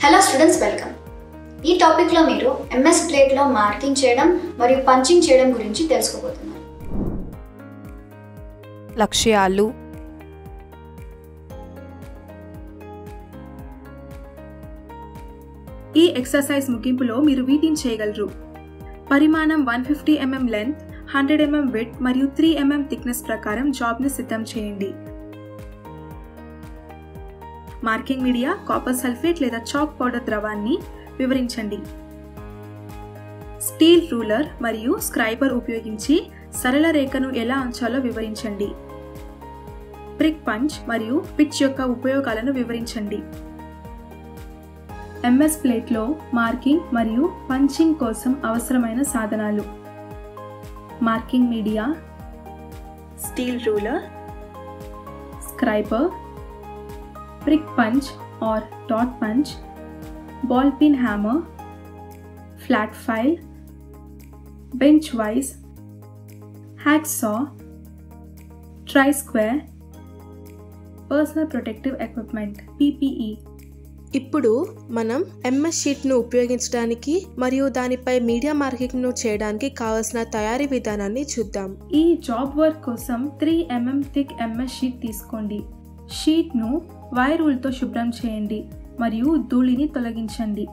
Hello students, welcome. ఈ టాపిక్లో మీరు ఎంఎస్ ప్లేట్లో మార్కింగ్ చేయడం మరియు పంచింగ్ చేయడం గురించి తెలుసుకోబోతున్నారు. లక్ష్యాలు, ఈ ఎక్సర్సైజ్ ముగింపులో మీరు వీటిని చేయగలరు. పరిమాణం 150 mm లెంత్, 100 mm విడ్త్ మరియు 3 mm థిక్నెస్ ప్రకారం జాబ్ని సిద్ధం చేయండి. మార్కింగ్ మీడియా, కాపర్ సల్ఫేట్ లేదా చాక్ పౌడర్ ద్రవాన్ని వివరించండి. స్టీల్ రూలర్ మరియు స్క్రైబర్ ఉపయోగించి సరళ రేఖను ఎలా ఉంచాలో వివరించండి. ప్రిక్ పంచ్ మరియు పిచ్ యొక్క ఉపయోగాలను వివరించండి. ఎంఎస్ ప్లేట్లో మార్కింగ్ మరియు పంచింగ్ కోసం అవసరమైన సాధనాలు: marking media, steel ruler, scriber, prick punch or dot punch, ball peen hammer, flat file, bench vise, hacksaw, tri-square, personal protective equipment PPE. ఇప్పుడు మనం ఎంఎస్ షీట్ను ఉపయోగించడానికి మరియు దానిపై మీడియా మార్కింగ్ను చేయడానికి కావలసిన తయారీ విధానాన్ని చూద్దాం. ఈ జాబ్ వర్క్ కోసం 3 mm థిక్ ఎంఎస్ షీట్ తీసుకోండి. షీట్ను వైర్ రూల్తో శుభ్రం చేయండి మరియు ధూళిని తొలగించండి.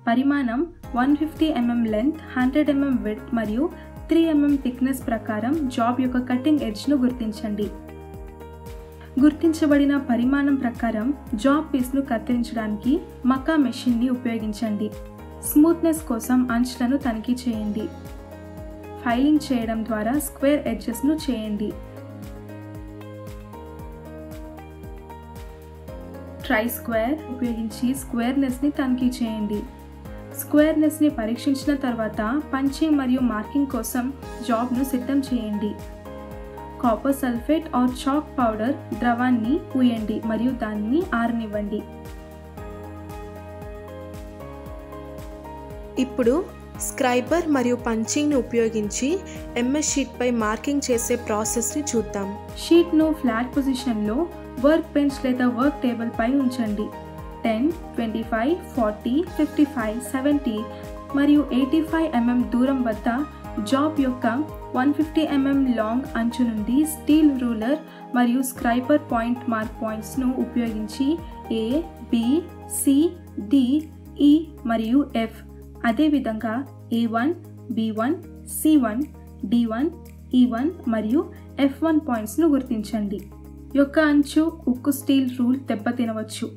పరిమాణం 150 mm లెంత్, 100 mm విడ్త్ మరియు 3 mm థిక్నెస్ ప్రకారం జాబ్ యొక్క కటింగ్ ఎడ్జ్ను గుర్తించండి. గుర్తించబడిన పరిమాణం ప్రకారం జాబ్ పీస్ను కత్తిరించడానికి మకా మెషిన్ని ఉపయోగించండి. స్మూత్నెస్ కోసం అంచులను తనిఖీ చేయండి. ఫైలింగ్ చేయడం ద్వారా స్క్వేర్ ఎడ్జెస్ను చేయండి. ట్రై స్క్వేర్ ఉపయోగించి స్క్వేర్నెస్ని తనిఖీ చేయండి. స్క్వేర్నెస్ని పరీక్షించిన తర్వాత పంచింగ్ మరియు మార్కింగ్ కోసం జాబ్ను సిద్ధం చేయండి. Copper sulphate or chalk powder ద్రవాన్ని పూయండి మరియు దానిని ఆరనివ్వండి. ఇప్పుడు స్క్రైబర్ మరియు పంచింగ్ను ఉపయోగించి ఎంఎస్ షీట్పై మార్కింగ్ చేసే ప్రాసెస్ని చూద్దాం. షీట్ను ఫ్లాట్ పొజిషన్లో వర్క్ బెంచ్ లేదా వర్క్ టేబుల్ పై ఉంచండి. 10, 25, 40, 55, 70 మరియు 85 mm దూరం వద్ద జాబ్ యొక్క 150 mm లాంగ్ అంచు నుండి స్టీల్ రూలర్ మరియు స్క్రైబర్ పాయింట్ మార్క్ పాయింట్స్ను ఉపయోగించి A, B, C, D, E మరియు F, అదేవిధంగా A1, B1, C1, D1, E1 మరియు F1 పాయింట్స్ను గుర్తించండి. యొక్క అంచు ఉక్కు స్టీల్ రూల్ దెబ్బతినవచ్చు.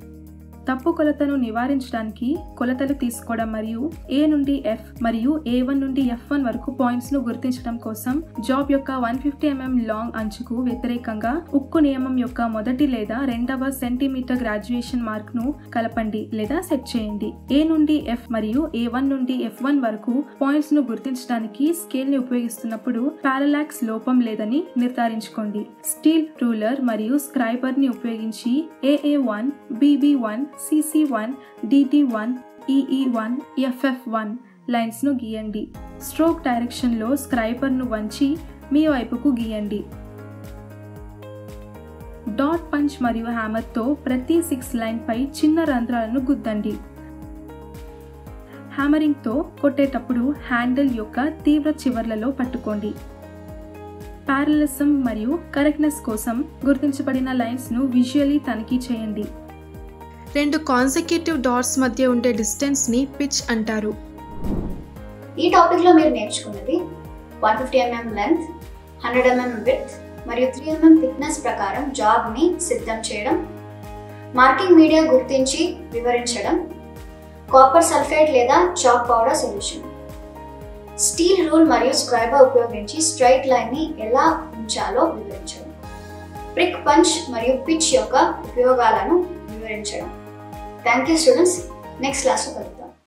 తప్పు కొలతను నివారించడానికి కొలతలు తీసుకోవడం మరియు A నుండి F మరియు A1 నుండి F1 వరకు పాయింట్స్ను గుర్తించడం కోసం జాబ్ యొక్క 150 mm లాంగ్ అంచుకు వ్యతిరేకంగా ఉక్కు నియమం యొక్క మొదటి లేదా రెండవ సెంటీమీటర్ గ్రాడ్యుయేషన్ మార్క్ను కలపండి లేదా సెట్ చేయండి. A నుండి F మరియు A1 నుండి F1 వరకు పాయింట్స్ను గుర్తించడానికి స్కేల్ని ఉపయోగిస్తున్నప్పుడు పారలాక్స్ లోపం లేదని నిర్ధారించుకోండి. స్టీల్ రూలర్ మరియు స్క్రైబర్ని ఉపయోగించి AA1, BB1, CC1, DD1, EE1, FF1 లైన్స్ను గీయండి. స్ట్రోక్ డైరెక్షన్లో స్క్రైబర్ను వంచి మీ వైపుకు గీయండి. డాట్ పంచ్ మరియు హ్యామర్తో ప్రతి 6 లైన్పై చిన్న రంధ్రాలను గుద్దండి. హ్యామరింగ్తో కొట్టేటప్పుడు హ్యాండిల్ యొక్క తీవ్ర చివర్లలో పట్టుకోండి. పారలిజం మరియు కరెక్ట్నెస్ కోసం గుర్తించబడిన లైన్స్ను విజువల్లీ తనిఖీ చేయండి. 2 కాన్సెక్యూటివ్ డాట్స్ మధ్య ఉండే డిస్టెన్స్ని పిచ్ అంటారు. ఈ టాపిక్లో మీరు నేర్చుకున్నది 150 mm లెంత్, 100 mm విడ్త్ మరియు 3 mm థిక్నెస్ ప్రకారం జాబ్ని సిద్ధం చేయడం, మార్కింగ్ మీడియా గుర్తించి వివరించడం, కాపర్ సల్ఫేట్ లేదా chalk powder solution, steel rule మరియు స్క్రైబర్ ఉపయోగించి స్ట్రైట్ లైన్ని ఎలా ఉంచాలో వివరించడం, ప్రిక్ పంచ్ మరియు పిచ్ యొక్క ఉపయోగాలను వివరించడం. Thank you students. నెక్స్ట్ క్లాస్లో కలుద్దాం.